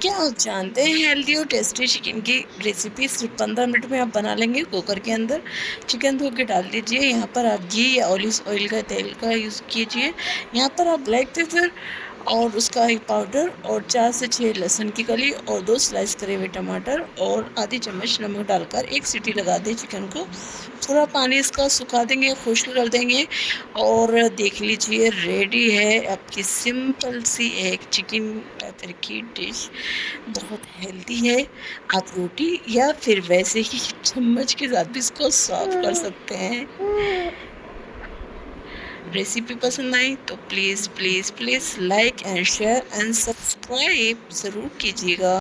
क्या आप जानते हैं हेल्दी और टेस्टी चिकन की रेसिपी सिर्फ 15 मिनट में आप बना लेंगे। कुकर के अंदर चिकन धो के डाल दीजिए। यहाँ पर आप घी या ऑलिव ऑयल का तेल का यूज़ कीजिए। यहाँ पर आप ब्लैक पेपर और उसका ही पाउडर और 4 से 6 लहसुन की कली और 2 स्लाइस करे हुए टमाटर और आधी चम्मच नमक डालकर एक सीटी लगा दें चिकन को। थोड़ा पानी इसका सुखा देंगे, खुश्क कर देंगे और देख लीजिए रेडी है आपकी सिंपल सी एक चिकन पैपर की डिश। बहुत हेल्दी है। आप रोटी या फिर वैसे ही चम्मच के साथ भी इसको सर्व कर सकते हैं। रेसिपी पसंद आई तो please please please like and share and subscribe ज़रूर कीजिएगा।